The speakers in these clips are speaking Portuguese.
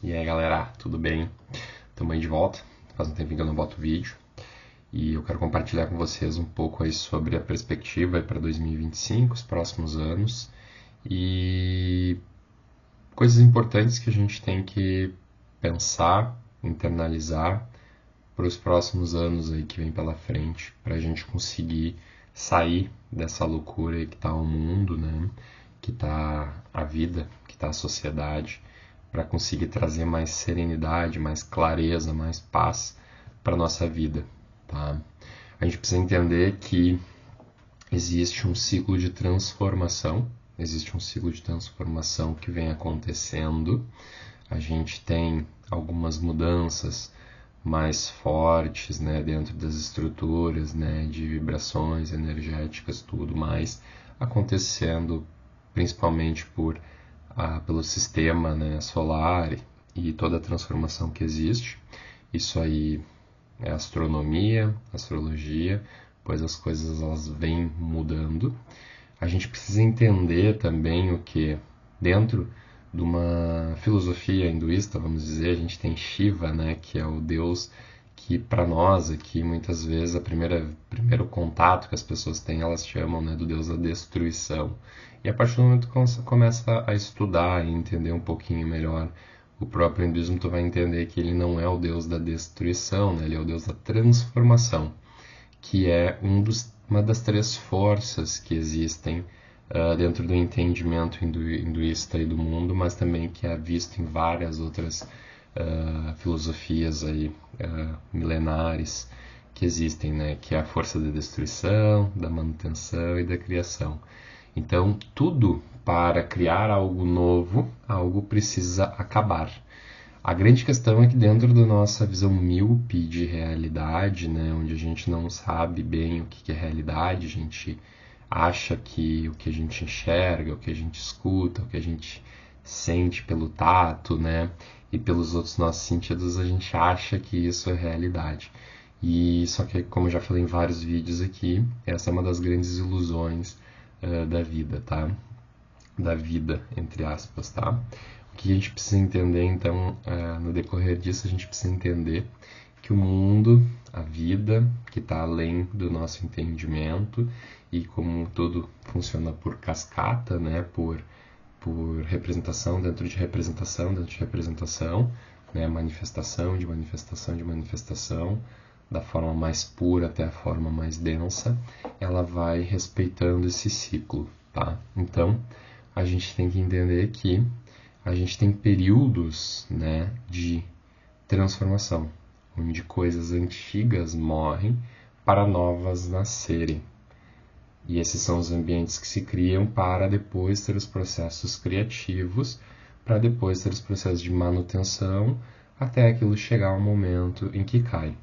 E aí galera, tudo bem? Tamo aí de volta, faz um tempinho que eu não boto vídeo e eu quero compartilhar com vocês um pouco aí sobre a perspectiva para 2025, os próximos anos e coisas importantes que a gente tem que pensar, internalizar para os próximos anos aí que vem pela frente, para a gente conseguir sair dessa loucura aí que tá o mundo, né? Que tá a vida, que tá a sociedade, para conseguir trazer mais serenidade, mais clareza, mais paz para nossa vida, tá? A gente precisa entender que existe um ciclo de transformação, existe um ciclo de transformação que vem acontecendo. A gente tem algumas mudanças mais fortes, né, dentro das estruturas, né, de vibrações energéticas, tudo mais acontecendo, principalmente pelo sistema, né, solar e toda a transformação que existe. Isso aí é astronomia, astrologia, pois as coisas elas vêm mudando. A gente precisa entender também o que dentro de uma filosofia hinduísta, vamos dizer, a gente tem Shiva, né, que é o deus que para nós aqui muitas vezes primeiro contato que as pessoas têm, elas chamam, né, do deus da destruição. E a partir do momento que começa a estudar e entender um pouquinho melhor o próprio hinduísmo, tu vai entender que ele não é o deus da destruição, né, ele é o deus da transformação, que é uma das três forças que existem dentro do entendimento hinduísta e do mundo, mas também que é visto em várias outras filosofias aí, milenares que existem, né? Que é a força da destruição, da manutenção e da criação. Então, tudo para criar algo novo, algo precisa acabar. A grande questão é que dentro da nossa visão míope de realidade, né, onde a gente não sabe bem o que é realidade, a gente acha que o que a gente enxerga, o que a gente escuta, o que a gente sente pelo tato, né, e pelos outros nossos sentidos, a gente acha que isso é realidade. E só que, como eu já falei em vários vídeos aqui, essa é uma das grandes ilusões da vida, tá? Da vida, entre aspas, tá? O que a gente precisa entender, então, no decorrer disso, a gente precisa entender que o mundo, a vida, que está além do nosso entendimento e como tudo funciona por cascata, né? Por representação dentro de representação dentro de representação, né? Manifestação de manifestação de manifestação, da forma mais pura até a forma mais densa, ela vai respeitando esse ciclo, tá? Então, a gente tem que entender que a gente tem períodos, né, de transformação, onde coisas antigas morrem para novas nascerem. E esses são os ambientes que se criam para depois ter os processos criativos, para depois ter os processos de manutenção, até aquilo chegar ao momento em que cai.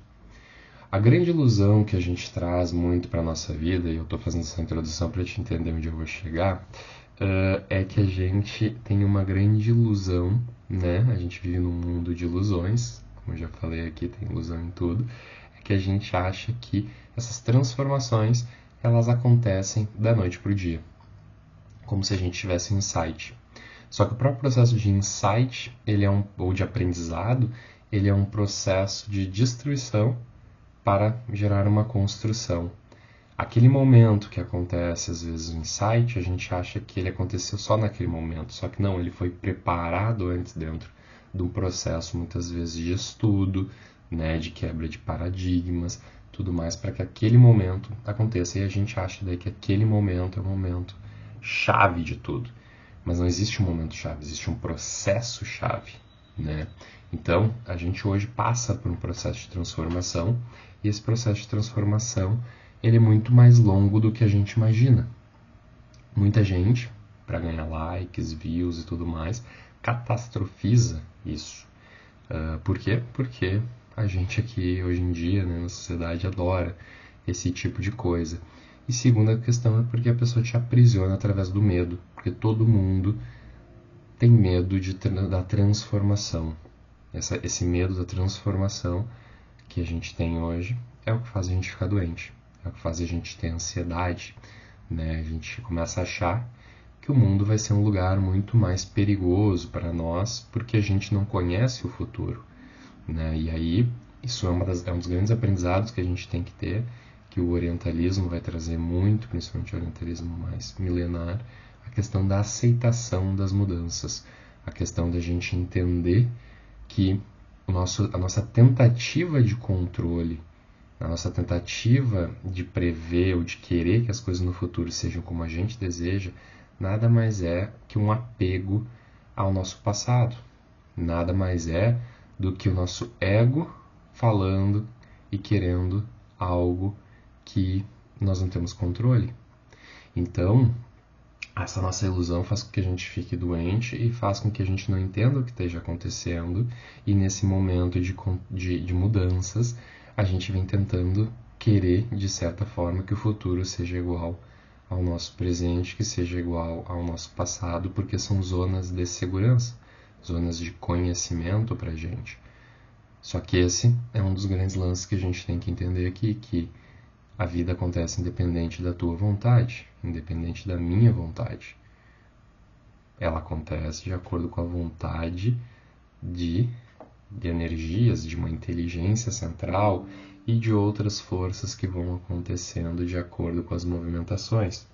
A grande ilusão que a gente traz muito para a nossa vida, e eu estou fazendo essa introdução para te entender onde eu vou chegar, é que a gente tem uma grande ilusão, né? A gente vive num mundo de ilusões, como eu já falei aqui, tem ilusão em tudo, é que a gente acha que essas transformações elas acontecem da noite para o dia, como se a gente tivesse um insight. Só que o próprio processo de insight, ou de aprendizado, ele é um processo de destruição para gerar uma construção. Aquele momento que acontece, às vezes, o insight, a gente acha que ele aconteceu só naquele momento, só que não, ele foi preparado antes dentro de um processo, muitas vezes, de estudo, né, de quebra de paradigmas, tudo mais, para que aquele momento aconteça. E a gente acha daí que aquele momento é o momento chave de tudo. Mas não existe um momento chave, existe um processo chave, né? Então, a gente hoje passa por um processo de transformação, e esse processo de transformação ele é muito mais longo do que a gente imagina. Muita gente, para ganhar likes, views e tudo mais, catastrofiza isso. Por quê? Porque a gente aqui, hoje em dia, né, na sociedade, adora esse tipo de coisa. E segunda questão é porque a pessoa te aprisiona através do medo, porque todo mundo tem medo da transformação. Esse medo da transformação que a gente tem hoje é o que faz a gente ficar doente, é o que faz a gente ter ansiedade, né? A gente começa a achar que o mundo vai ser um lugar muito mais perigoso para nós, porque a gente não conhece o futuro, né? E aí, isso é um dos grandes aprendizados que a gente tem que ter, que o orientalismo vai trazer muito, principalmente o orientalismo mais milenar, a questão da aceitação das mudanças, a questão da gente entender que a nossa tentativa de controle, a nossa tentativa de prever ou de querer que as coisas no futuro sejam como a gente deseja, nada mais é que um apego ao nosso passado. Nada mais é do que o nosso ego falando e querendo algo que nós não temos controle. Então, essa nossa ilusão faz com que a gente fique doente e faz com que a gente não entenda o que esteja acontecendo, e nesse momento de mudanças, a gente vem tentando querer, de certa forma, que o futuro seja igual ao nosso presente, que seja igual ao nosso passado, porque são zonas de segurança, zonas de conhecimento para a gente. Só que esse é um dos grandes lances que a gente tem que entender aqui, que a vida acontece independente da tua vontade, independente da minha vontade. Ela acontece de acordo com a vontade de energias, de uma inteligência central e de outras forças que vão acontecendo de acordo com as movimentações.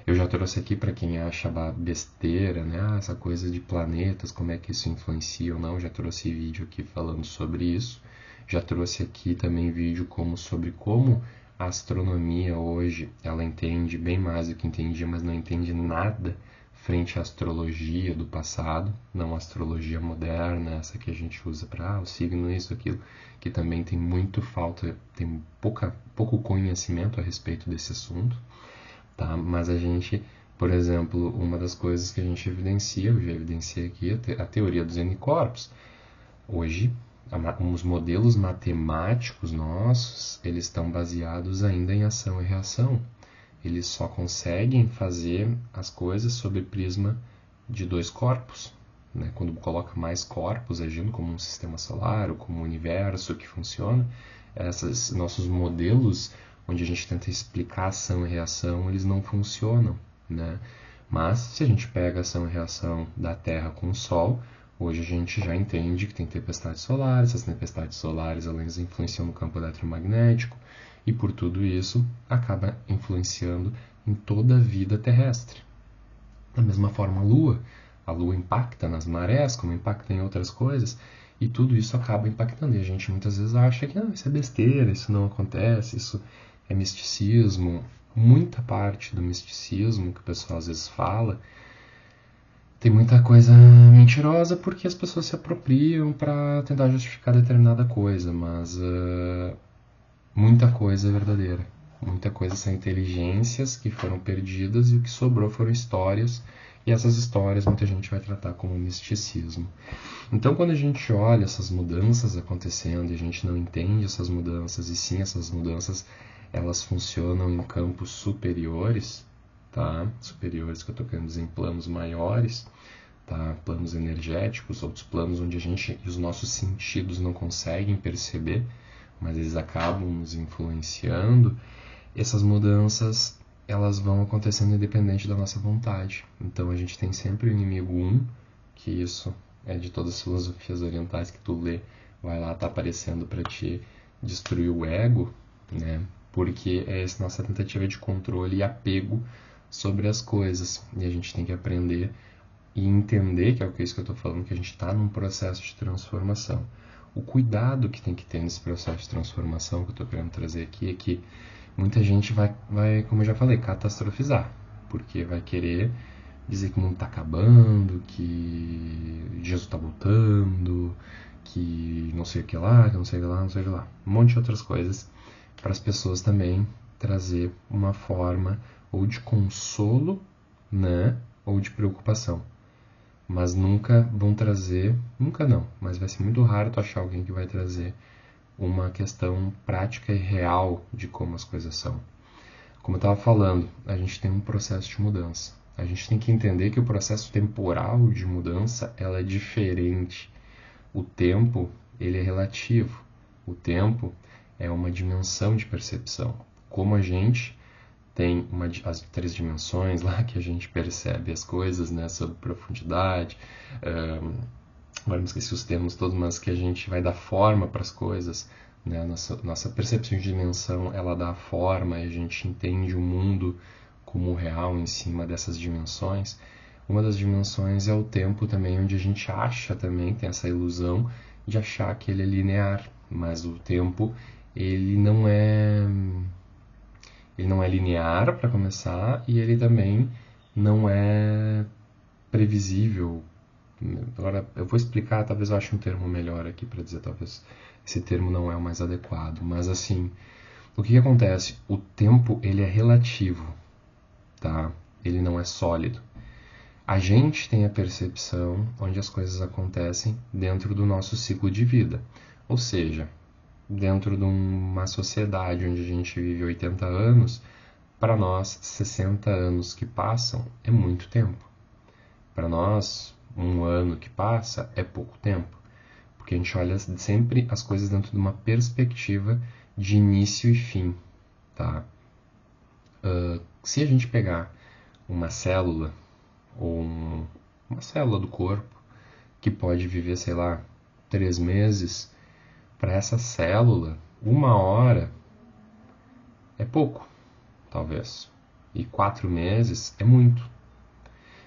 Eu já trouxe aqui para quem acha besteira, né? Essa coisa de planetas, como é que isso influencia ou não. Já trouxe vídeo aqui falando sobre isso. Já trouxe aqui também vídeo sobre como a astronomia hoje, ela entende bem mais do que entendia, mas não entende nada frente à astrologia do passado, não a astrologia moderna, essa que a gente usa para o signo, isso, aquilo, que também tem tem pouco conhecimento a respeito desse assunto, tá? Mas a gente, por exemplo, uma das coisas que a gente evidencia, eu já evidenciei aqui, a teoria dos N-corpos. Hoje, os modelos matemáticos nossos, eles estão baseados ainda em ação e reação. Eles só conseguem fazer as coisas sob o prisma de dois corpos, né? Quando coloca mais corpos agindo como um sistema solar ou como um universo que funciona, esses nossos modelos, onde a gente tenta explicar ação e reação, eles não funcionam, né? Mas se a gente pega a ação e reação da Terra com o Sol, hoje a gente já entende que tem tempestades solares, essas tempestades solares elas influenciam no campo eletromagnético, e por tudo isso acaba influenciando em toda a vida terrestre. Da mesma forma a Lua impacta nas marés, como impacta em outras coisas, e tudo isso acaba impactando. E a gente muitas vezes acha que isso é besteira, isso não acontece, isso é misticismo. Muita parte do misticismo que o pessoal às vezes fala tem muita coisa mentirosa porque as pessoas se apropriam para tentar justificar determinada coisa, mas muita coisa é verdadeira. Muita coisa são inteligências que foram perdidas e o que sobrou foram histórias, e essas histórias muita gente vai tratar como misticismo. Então, quando a gente olha essas mudanças acontecendo e a gente não entende essas mudanças, e sim essas mudanças elas funcionam em campos superiores, tá? Superiores que eu estou querendo dizer em planos maiores, tá? Planos energéticos, outros planos onde a gente e os nossos sentidos não conseguem perceber, mas eles acabam nos influenciando. Essas mudanças elas vão acontecendo independente da nossa vontade. Então a gente tem sempre o inimigo 1, que isso é de todas as filosofias orientais que tu lê, vai lá, tá aparecendo para te destruir o ego, né? Porque é essa nossa tentativa de controle e apego sobre as coisas. E a gente tem que aprender e entender, que é isso que eu estou falando, que a gente está num processo de transformação. O cuidado que tem que ter nesse processo de transformação que eu estou querendo trazer aqui é que muita gente vai, como eu já falei, catastrofizar, porque vai querer dizer que o mundo está acabando, que Jesus está voltando, que não sei o que lá, que não sei o que lá, não sei o que lá. Um monte de outras coisas para as pessoas também trazer uma forma ou de consolo, né, ou de preocupação. Mas nunca vão trazer, nunca não, mas vai ser muito raro tu achar alguém que vai trazer uma questão prática e real de como as coisas são. Como eu estava falando, a gente tem um processo de mudança. A gente tem que entender que o processo temporal de mudança ela é diferente. O tempo ele é relativo. O tempo é uma dimensão de percepção. Como a gente tem as 3 dimensões lá que a gente percebe as coisas, né, sobre profundidade. Agora me esqueci os termos todos, mas que a gente vai dar forma para as coisas, né? Nossa percepção de dimensão, ela dá forma e a gente entende o mundo como real em cima dessas dimensões. Uma das dimensões é o tempo também, onde a gente acha também, tem essa ilusão de achar que ele é linear, mas o tempo ele não é linear para começar e ele também não é previsível. Agora eu vou explicar, talvez eu ache um termo melhor aqui para dizer, talvez esse termo não é o mais adequado, mas assim, o que acontece? O tempo ele é relativo, tá? Ele não é sólido. A gente tem a percepção onde as coisas acontecem dentro do nosso ciclo de vida, ou seja, dentro de uma sociedade onde a gente vive 80 anos, para nós 60 anos que passam é muito tempo. Para nós, um ano que passa é pouco tempo, porque a gente olha sempre as coisas dentro de uma perspectiva de início e fim, tá? Se a gente pegar uma célula ou uma célula do corpo que pode viver, sei lá, 3 meses, para essa célula, 1 hora é pouco, talvez, e 4 meses é muito.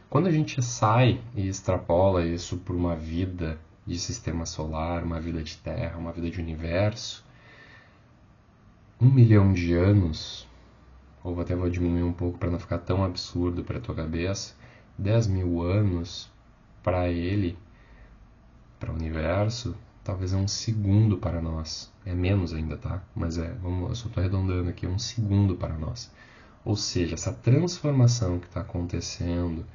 Quando a gente sai e extrapola isso por uma vida de sistema solar, uma vida de Terra, uma vida de universo, 1 milhão de anos, ou até vou diminuir um pouco para não ficar tão absurdo para a tua cabeça, 10 mil anos para ele, para o universo, talvez é um segundo para nós. É menos ainda, tá? Mas eu só estou arredondando aqui, 1 segundo para nós. Ou seja, essa transformação que está acontecendo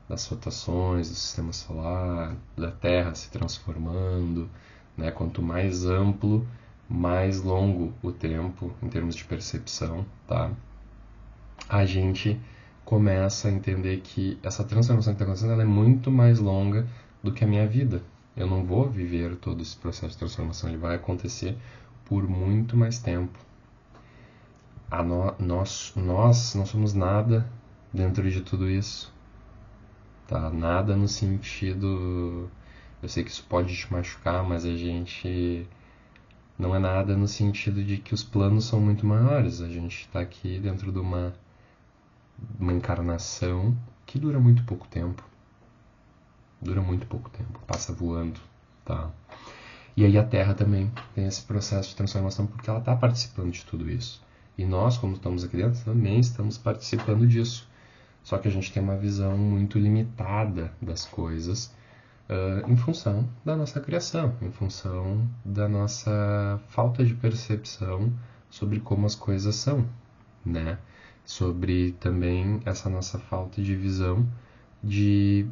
das rotações do sistema solar, da Terra se transformando, né? Quanto mais amplo, mais longo o tempo em termos de percepção, tá? A gente começa a entender que essa transformação que está acontecendo ela é muito mais longa do que a minha vida. Eu não vou viver todo esse processo de transformação, ele vai acontecer por muito mais tempo. Nós não somos nada dentro de tudo isso. Tá? Nada no sentido... Eu sei que isso pode te machucar, mas a gente não é nada no sentido de que os planos são muito maiores. A gente está aqui dentro de uma encarnação que dura muito pouco tempo. Dura muito pouco tempo, passa voando, tá? E aí a Terra também tem esse processo de transformação porque ela está participando de tudo isso. E nós, como estamos aqui dentro, também estamos participando disso. Só que a gente tem uma visão muito limitada das coisas em função da nossa criação, em função da nossa falta de percepção sobre como as coisas são, né? Sobre também essa nossa falta de visão de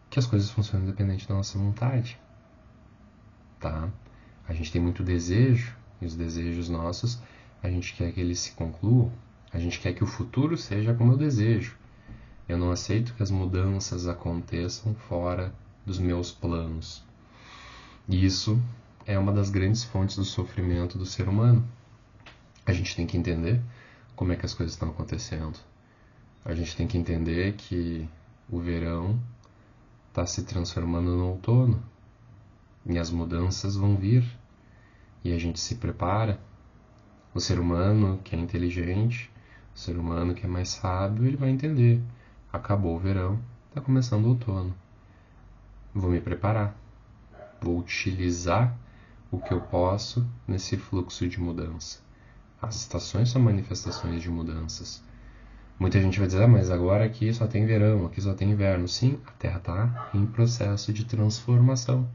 que as coisas funcionam independente da nossa vontade, tá? A gente tem muito desejo, e os desejos nossos, a gente quer que eles se concluam, a gente quer que o futuro seja como eu desejo. Eu não aceito que as mudanças aconteçam fora dos meus planos. E isso é uma das grandes fontes do sofrimento do ser humano. A gente tem que entender como é que as coisas estão acontecendo. A gente tem que entender que o verão está se transformando no outono e as mudanças vão vir e a gente se prepara. O ser humano que é inteligente, o ser humano que é mais sábio, ele vai entender. Acabou o verão, está começando o outono. Vou me preparar. Vou utilizar o que eu posso nesse fluxo de mudança. As estações são manifestações de mudanças. Muita gente vai dizer, mas agora aqui só tem verão, aqui só tem inverno. Sim, a Terra está em processo de transformação.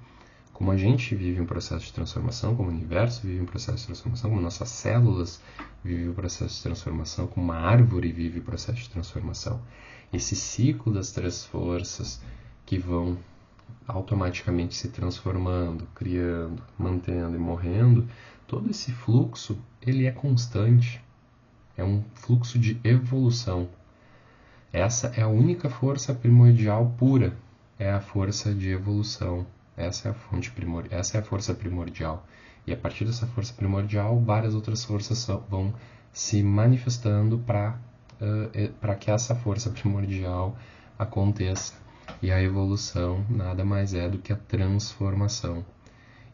Como a gente vive um processo de transformação, como o universo vive um processo de transformação, como nossas células vivem um processo de transformação, como uma árvore vive um processo de transformação. Esse ciclo das 3 forças que vão automaticamente se transformando, criando, mantendo e morrendo, todo esse fluxo, ele é constante. É um fluxo de evolução. Essa é a única força primordial pura. É a força de evolução. Essa é a fonte primordial. Essa é a força primordial. E a partir dessa força primordial, várias outras forças vão se manifestando para para que essa força primordial aconteça. E a evolução nada mais é do que a transformação.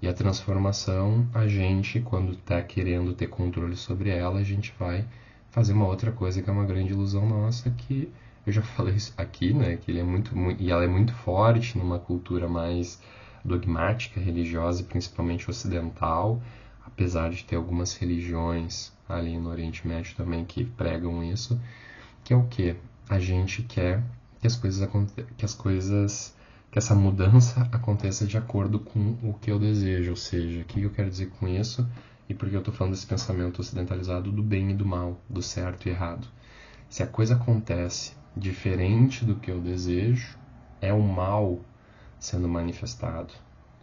E a transformação, a gente, quando está querendo ter controle sobre ela, a gente vai fazer uma outra coisa que é uma grande ilusão nossa, que eu já falei isso aqui, né? Que ele é e ela é muito forte numa cultura mais dogmática, religiosa, principalmente ocidental, apesar de ter algumas religiões ali no Oriente Médio também que pregam isso, que é o quê? A gente quer que que essa mudança aconteça de acordo com o que eu desejo, ou seja, o que eu quero dizer com isso e por que eu estou falando desse pensamento ocidentalizado do bem e do mal, do certo e errado. Se a coisa acontece diferente do que eu desejo, é o mal sendo manifestado,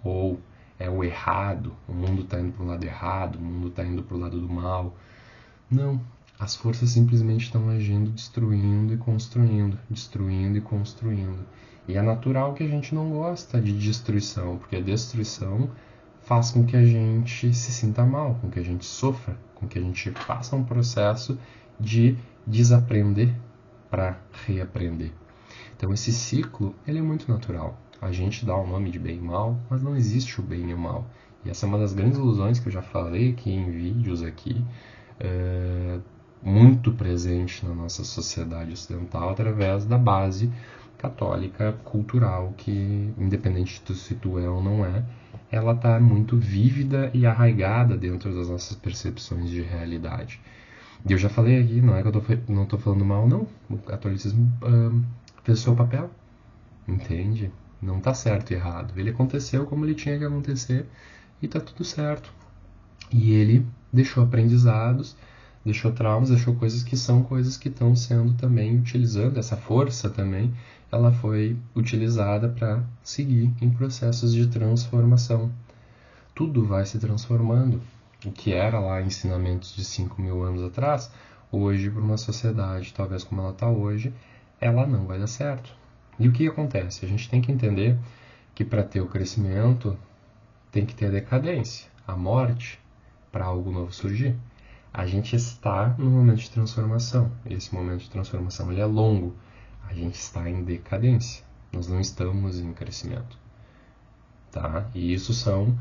ou é o errado, o mundo está indo para o lado errado, o mundo está indo para o lado do mal. Não, as forças simplesmente estão agindo, destruindo e construindo, destruindo e construindo. E é natural que a gente não gosta de destruição, porque a destruição faz com que a gente se sinta mal, com que a gente sofra, com que a gente faça um processo de desaprender para reaprender. Então esse ciclo, ele é muito natural. A gente dá o nome de bem e mal, mas não existe o bem e o mal. E essa é uma das grandes ilusões que eu já falei aqui em vídeos aqui, muito presente na nossa sociedade ocidental através da base católica cultural que, independente de se tu é ou não é, ela está muito vívida e arraigada dentro das nossas percepções de realidade. E eu já falei aqui, não é que eu não estou falando mal, não. O catolicismo fez o seu papel, entende? Não está certo e errado. Ele aconteceu como ele tinha que acontecer e está tudo certo. E ele deixou aprendizados, deixou traumas, deixou coisas que são coisas que estão sendo também utilizando, essa força também, ela foi utilizada para seguir em processos de transformação. Tudo vai se transformando. O que era lá ensinamentos de 5.000 anos atrás, hoje para uma sociedade, talvez como ela está hoje, ela não vai dar certo. E o que acontece? A gente tem que entender que para ter o crescimento tem que ter a decadência, a morte, para algo novo surgir. A gente está num momento de transformação. Esse momento de transformação ele é longo. A gente está em decadência. Nós não estamos em crescimento. Tá? E isso são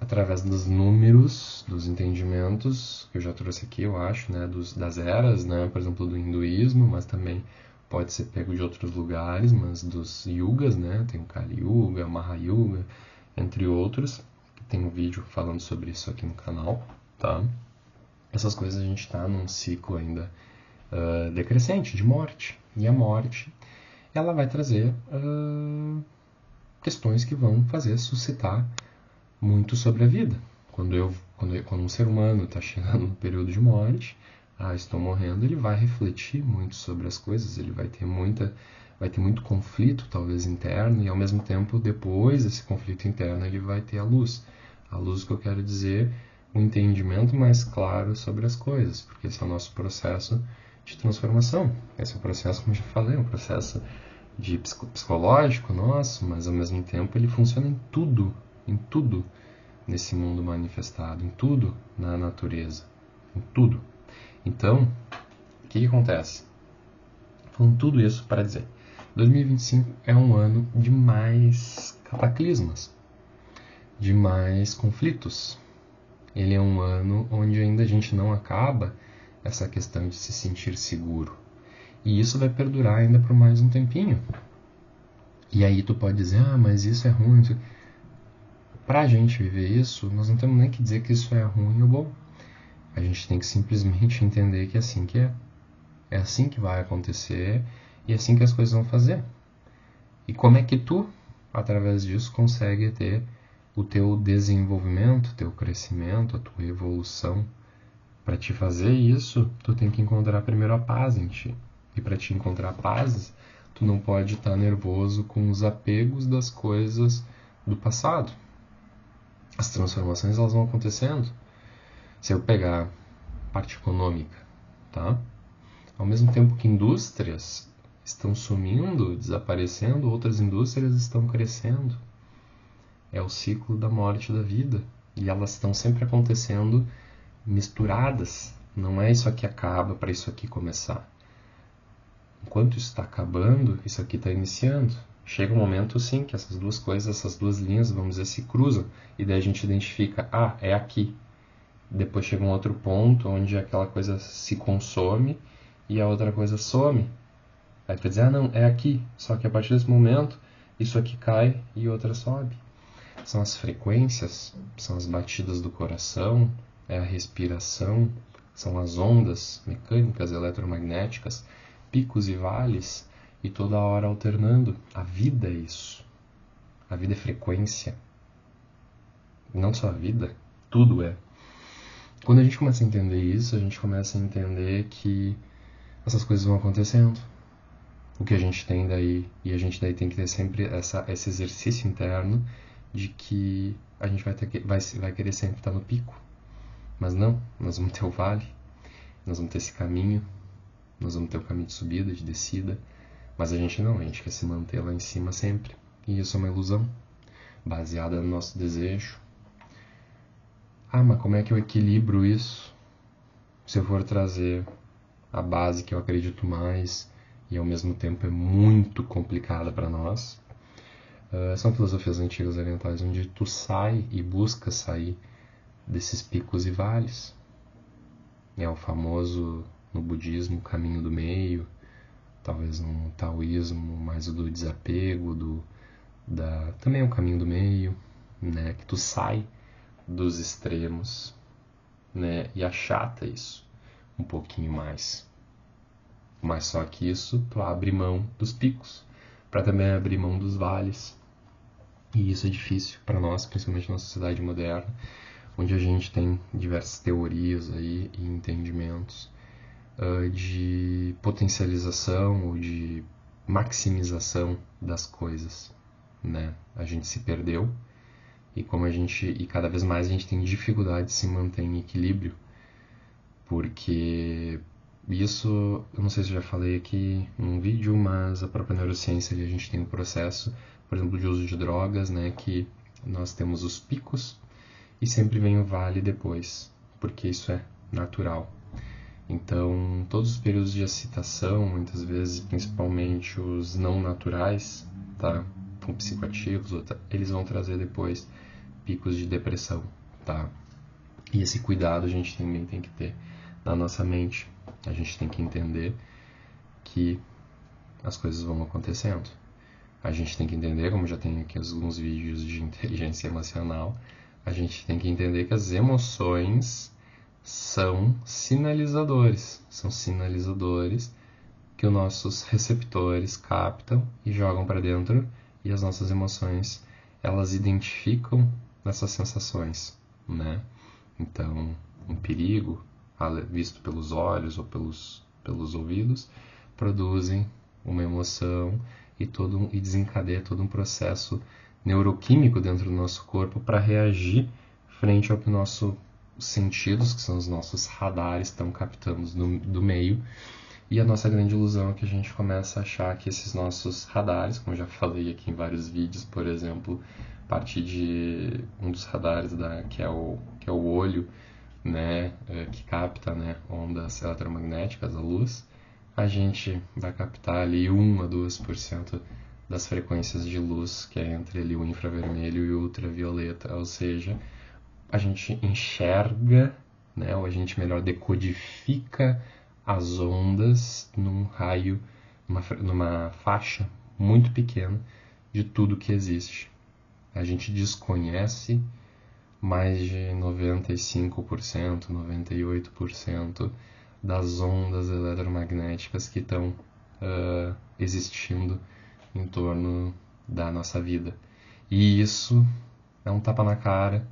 através dos números, dos entendimentos, que eu já trouxe aqui, eu acho, né, das eras, né, por exemplo, do hinduísmo, mas também pode ser pego de outros lugares, mas dos yugas, né, tem o Kali Yuga, Mahayuga, entre outros. Tem um vídeo falando sobre isso aqui no canal, tá? Essas coisas a gente está num ciclo ainda decrescente, de morte. E a morte, ela vai trazer questões que vão fazer suscitar muito sobre a vida. Quando um ser humano está chegando no período de morte, estou morrendo, ele vai refletir muito sobre as coisas, ele vai ter muito conflito, talvez interno, e ao mesmo tempo, depois desse conflito interno, ele vai ter a luz. A luz que eu quero dizer, um entendimento mais claro sobre as coisas, porque esse é o nosso processo de transformação. Esse é um processo, como eu já falei, um processo de psicológico nosso, mas ao mesmo tempo ele funciona em tudo nesse mundo manifestado, em tudo na natureza, em tudo. Então, o que acontece? Falando tudo isso para dizer, 2025 é um ano de mais cataclismas, de mais conflitos. Ele é um ano onde ainda a gente não acaba essa questão de se sentir seguro. E isso vai perdurar ainda por mais um tempinho. E aí tu pode dizer, mas isso é ruim. Para a gente viver isso, nós não temos nem que dizer que isso é ruim ou bom. A gente tem que simplesmente entender que é assim que é. É assim que vai acontecer e é assim que as coisas vão fazer. E como é que tu, através disso, consegue ter o teu desenvolvimento, teu crescimento, a tua evolução? Para te fazer isso, tu tem que encontrar primeiro a paz em ti. E para te encontrar paz, tu não pode estar nervoso com os apegos das coisas do passado. As transformações elas vão acontecendo. Se eu pegar a parte econômica, tá? Ao mesmo tempo que indústrias estão sumindo, desaparecendo, outras indústrias estão crescendo. É o ciclo da morte da vida. E elas estão sempre acontecendo misturadas, Não é isso aqui acaba para isso aqui começar. Enquanto isso está acabando, isso aqui está iniciando. Chega um momento, sim, que essas duas coisas, essas duas linhas, vamos dizer, se cruzam. E daí a gente identifica, é aqui. Depois chega um outro ponto onde aquela coisa se consome e a outra coisa some. Aí tu vai dizer, não, é aqui. Só que a partir desse momento, isso aqui cai e outra sobe. São as frequências, são as batidas do coração, é a respiração, são as ondas mecânicas, eletromagnéticas, picos e vales, e toda hora alternando. A vida é isso. A vida é frequência. Não só a vida, tudo é. Quando a gente começa a entender isso, a gente começa a entender que essas coisas vão acontecendo. O que a gente tem daí, e a gente daí tem que ter sempre esse exercício interno de que a gente vai querer sempre estar no pico. Mas não, nós vamos ter o vale, nós vamos ter esse caminho, nós vamos ter o caminho de subida, de descida, mas a gente quer se manter lá em cima sempre. E isso é uma ilusão, baseada no nosso desejo. Mas como é que eu equilibro isso? Se eu for trazer a base que eu acredito mais e ao mesmo tempo é muito complicada para nós, são filosofias antigas orientais onde tu sai e busca sair desses picos e vales. É o famoso, no budismo, caminho do meio, talvez no taoísmo mais o do desapego, também é o caminho do meio, né? Que tu sai dos extremos, né? E achata isso um pouquinho mais. Mas só que isso tu abre mão dos picos, para também abrir mão dos vales. E isso é difícil para nós, principalmente na sociedade moderna, onde a gente tem diversas teorias aí e entendimentos de potencialização ou de maximização das coisas, né? A gente se perdeu e cada vez mais a gente tem dificuldade de se manter em equilíbrio, porque isso, eu não sei se eu já falei aqui num vídeo, mas a própria neurociência a gente tem um processo, por exemplo, de uso de drogas, né, que nós temos os picos e sempre vem o vale depois, porque isso é natural. Então, todos os períodos de excitação, muitas vezes, principalmente os não naturais, tá, com psicoativos, eles vão trazer depois picos de depressão, tá? E esse cuidado a gente também tem que ter na nossa mente. A gente tem que entender que as coisas vão acontecendo. A gente tem que entender, como já tem aqui alguns vídeos de inteligência emocional, a gente tem que entender que as emoções são sinalizadores que os nossos receptores captam e jogam para dentro, e as nossas emoções, elas identificam essas sensações, né? Então, um perigo, visto pelos olhos ou pelos ouvidos, produzem uma emoção e desencadeia todo um processo neuroquímico dentro do nosso corpo para reagir frente ao que nossos sentidos, que são os nossos radares, estão captando do meio. E a nossa grande ilusão é que a gente começa a achar que esses nossos radares, como eu já falei aqui em vários vídeos, por exemplo, a partir de um dos radares que é o olho, né, que capta, né, ondas eletromagnéticas, a luz, a gente vai captar ali 1 a 2% das frequências de luz, que é entre ali o infravermelho e o ultravioleta, ou seja, a gente enxerga, né, ou a gente melhor decodifica as ondas num raio, numa faixa muito pequena de tudo que existe. A gente desconhece mais de 95%, 98% das ondas eletromagnéticas que estão existindo em torno da nossa vida. E isso é um tapa na cara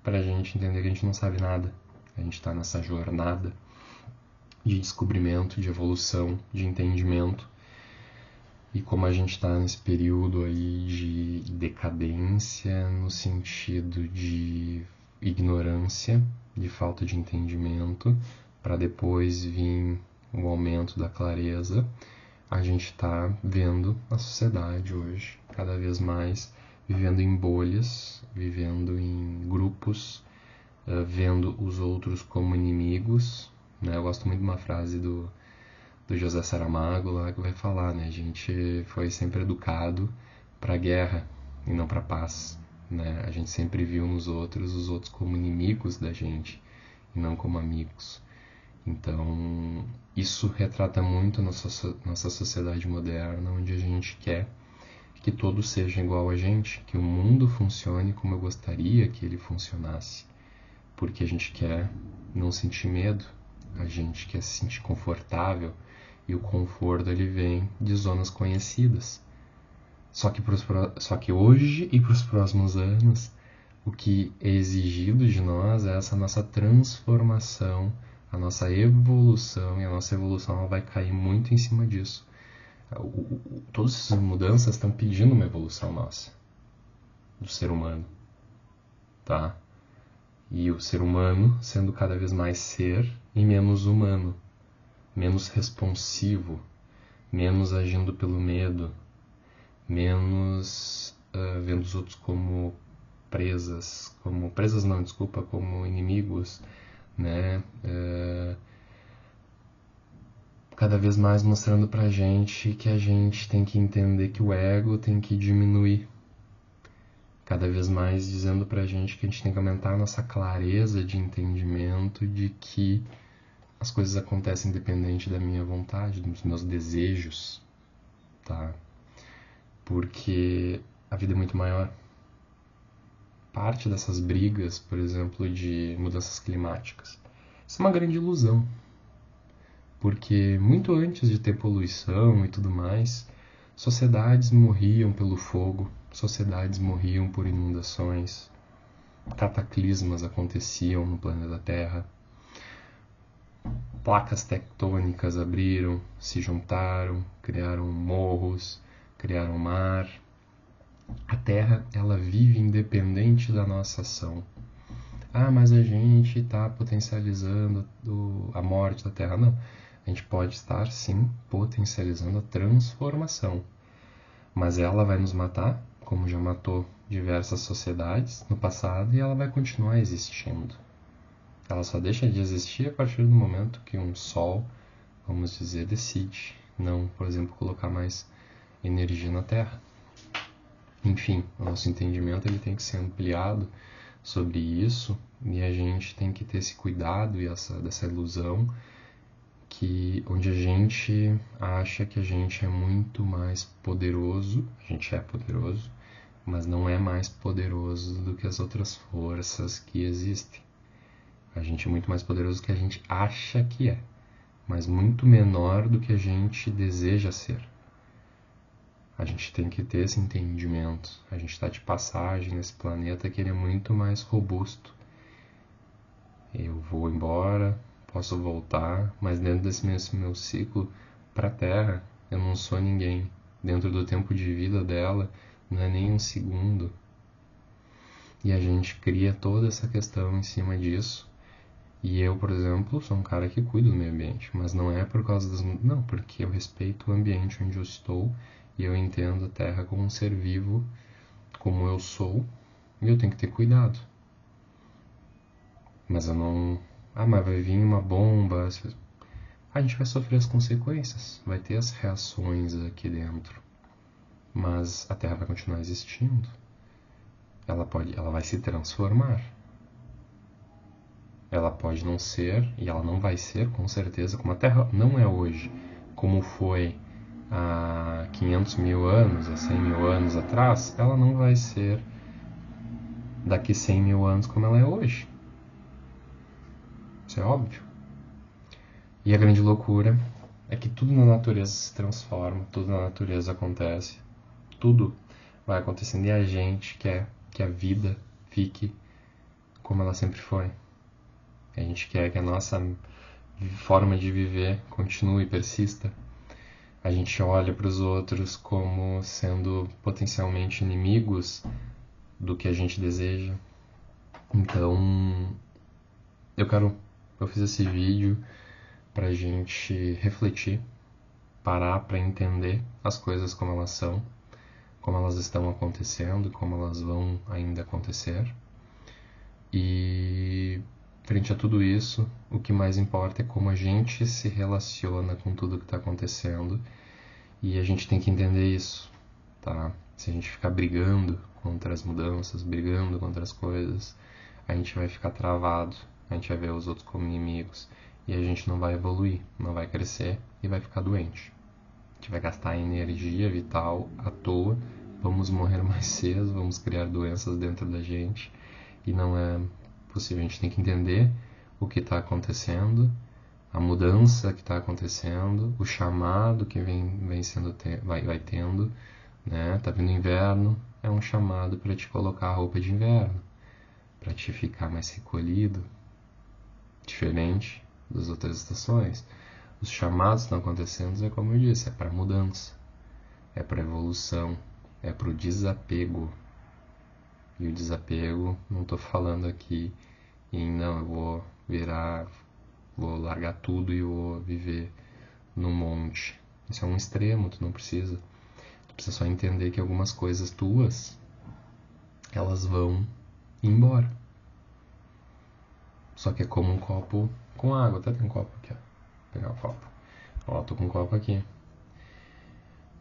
para a gente entender que a gente não sabe nada. A gente está nessa jornada de descobrimento, de evolução, de entendimento. E como a gente está nesse período aí de decadência, no sentido de ignorância, de falta de entendimento, para depois vir o aumento da clareza, a gente está vendo a sociedade hoje cada vez mais vivendo em bolhas, vivendo em grupos, vendo os outros como inimigos, né? Eu gosto muito de uma frase do José Saramago lá que vai falar, né? A gente foi sempre educado para a guerra e não para a paz, né? A gente sempre viu nos outros os outros como inimigos da gente e não como amigos. Então, isso retrata muito nossa sociedade moderna, onde a gente quer que todos sejam igual a gente, que o mundo funcione como eu gostaria que ele funcionasse, porque a gente quer não sentir medo, a gente quer se sentir confortável, e o conforto ele vem de zonas conhecidas. Só que hoje e para os próximos anos, o que é exigido de nós é essa nossa transformação, a nossa evolução, e a nossa evolução ela vai cair muito em cima disso. Todas essas mudanças estão pedindo uma evolução nossa, do ser humano, tá? E o ser humano sendo cada vez mais ser e menos humano, menos responsivo, menos agindo pelo medo, menos vendo os outros como como inimigos, né? Cada vez mais mostrando pra gente que a gente tem que entender que o ego tem que diminuir. Cada vez mais dizendo pra gente que a gente tem que aumentar a nossa clareza de entendimento de que as coisas acontecem independente da minha vontade, dos meus desejos, tá? Porque a vida é muito maior. Parte dessas brigas, por exemplo, de mudanças climáticas, isso é uma grande ilusão. Porque muito antes de ter poluição e tudo mais, sociedades morriam pelo fogo, sociedades morriam por inundações, cataclismas aconteciam no planeta Terra, placas tectônicas abriram, se juntaram, criaram morros, criaram mar. A Terra, ela vive independente da nossa ação. Ah, mas a gente está potencializando a morte da Terra. Não, a gente pode estar, sim, potencializando a transformação. Mas ela vai nos matar, como já matou diversas sociedades no passado, e ela vai continuar existindo. Ela só deixa de existir a partir do momento que um sol, vamos dizer, decide não, por exemplo, colocar mais energia na Terra. Enfim, o nosso entendimento ele tem que ser ampliado sobre isso, e a gente tem que ter esse cuidado e dessa ilusão onde a gente acha que a gente é muito mais poderoso. A gente é poderoso, mas não é mais poderoso do que as outras forças que existem. A gente é muito mais poderoso do que a gente acha que é, mas muito menor do que a gente deseja ser. A gente tem que ter esse entendimento. A gente está de passagem nesse planeta que ele é muito mais robusto. Eu vou embora, posso voltar, mas dentro desse meu ciclo para a Terra, eu não sou ninguém. Dentro do tempo de vida dela, não é nem um segundo. E a gente cria toda essa questão em cima disso. E eu, por exemplo, sou um cara que cuida do meio ambiente, mas não é por causa das... Não, porque eu respeito o ambiente onde eu estou e eu entendo a Terra como um ser vivo, como eu sou, e eu tenho que ter cuidado. Mas eu não... Ah, mas vai vir uma bomba... A gente vai sofrer as consequências, vai ter as reações aqui dentro. Mas a Terra vai continuar existindo. Ela vai se transformar. Ela pode não ser, e ela não vai ser, com certeza, como a Terra não é hoje, como foi há 500 mil anos, há 100 mil anos atrás, ela não vai ser daqui 100 mil anos como ela é hoje. Isso é óbvio. E a grande loucura é que tudo na natureza se transforma, tudo na natureza acontece, tudo vai acontecendo e a gente quer que a vida fique como ela sempre foi. A gente quer que a nossa forma de viver continue e persista. A gente olha para os outros como sendo potencialmente inimigos do que a gente deseja. Então, eu fiz esse vídeo para a gente refletir, parar para entender as coisas como elas são, como elas estão acontecendo, como elas vão ainda acontecer. E frente a tudo isso, o que mais importa é como a gente se relaciona com tudo que está acontecendo, e a gente tem que entender isso, tá? Se a gente ficar brigando contra as mudanças, brigando contra as coisas, a gente vai ficar travado, a gente vai ver os outros como inimigos, e a gente não vai evoluir, não vai crescer e vai ficar doente. A gente vai gastar energia vital à toa, vamos morrer mais cedo, vamos criar doenças dentro da gente, e não é possível. A gente tem que entender o que está acontecendo, a mudança que está acontecendo, o chamado que vai tendo, né? Tá vindo inverno, é um chamado para te colocar a roupa de inverno, para te ficar mais recolhido, diferente das outras estações. Os chamados que estão acontecendo, é como eu disse, é para mudança, é para evolução, é para o desapego. E o desapego, não estou falando aqui em não, eu vou largar tudo e vou viver no monte. Isso é um extremo, tu não precisa. Tu precisa só entender que algumas coisas tuas, elas vão embora. Só que é como um copo com água. Até tem um copo aqui, ó. Vou pegar o copo. Ó, tô com um copo aqui.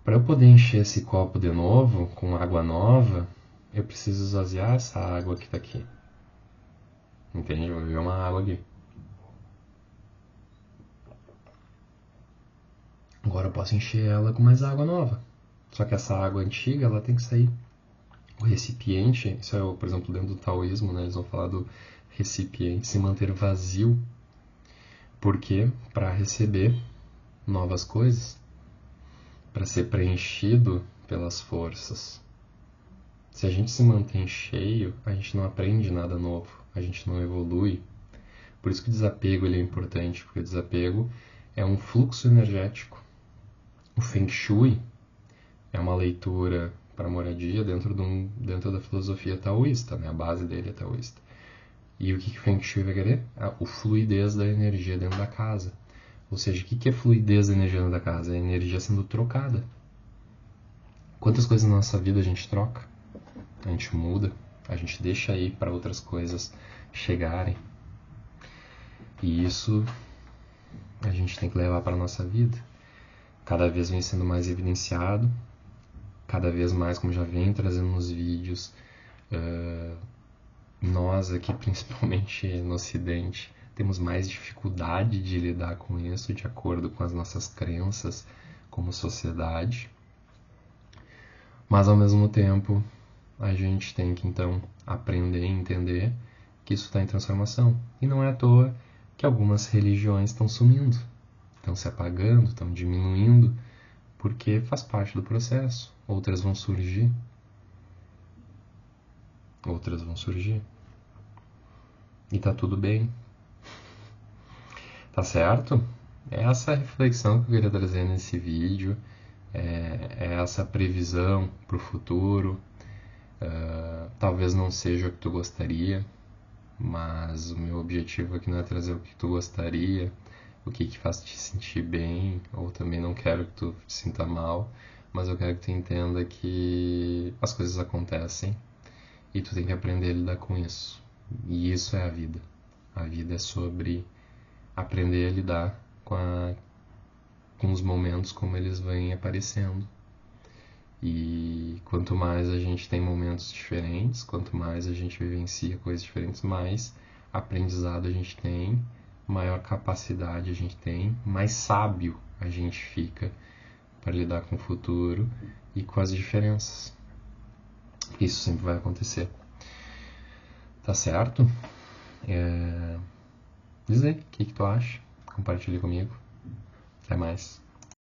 Para eu poder encher esse copo de novo, com água nova, eu preciso esvaziar essa água que tá aqui. Entende? Eu vou beber uma água aqui. Agora eu posso encher ela com mais água nova. Só que essa água antiga, ela tem que sair. O recipiente, isso é, por exemplo, dentro do taoísmo, né, eles vão falar do recipiente se manter vazio. Porque para receber novas coisas, para ser preenchido pelas forças. Se a gente se mantém cheio, a gente não aprende nada novo, a gente não evolui. Por isso que o desapego ele é importante, porque o desapego é um fluxo energético. O Feng Shui é uma leitura para moradia dentro da filosofia taoísta, né? A base dele é taoísta. E o que o Feng Shui vai querer? O fluidez da energia dentro da casa. Ou seja, o que é fluidez da energia dentro da casa? É a energia sendo trocada. Quantas coisas na nossa vida a gente troca? A gente muda, a gente deixa aí para outras coisas chegarem. E isso a gente tem que levar para a nossa vida. Cada vez vem sendo mais evidenciado, cada vez mais, como já vem trazendo nos vídeos, nós aqui, principalmente no Ocidente, temos mais dificuldade de lidar com isso, de acordo com as nossas crenças como sociedade. Mas, ao mesmo tempo, a gente tem que, então, aprender e entender que isso está em transformação. E não é à toa que algumas religiões estão sumindo, estão se apagando, estão diminuindo, porque faz parte do processo. Outras vão surgir. Outras vão surgir. E tá tudo bem. Tá certo? É essa reflexão que eu queria trazer nesse vídeo. É essa previsão para o futuro. Talvez não seja o que tu gostaria, mas o meu objetivo aqui não é trazer o que tu gostaria, o que faz te sentir bem, ou também não quero que tu te sinta mal, mas eu quero que tu entenda que as coisas acontecem e tu tem que aprender a lidar com isso. E isso é a vida. A vida é sobre aprender a lidar com os momentos como eles vêm aparecendo. E quanto mais a gente tem momentos diferentes, quanto mais a gente vivencia coisas diferentes, mais aprendizado a gente tem, maior capacidade a gente tem, mais sábio a gente fica para lidar com o futuro e com as diferenças. Isso sempre vai acontecer. Tá certo? Diz aí o que tu acha. Compartilha comigo. Até mais.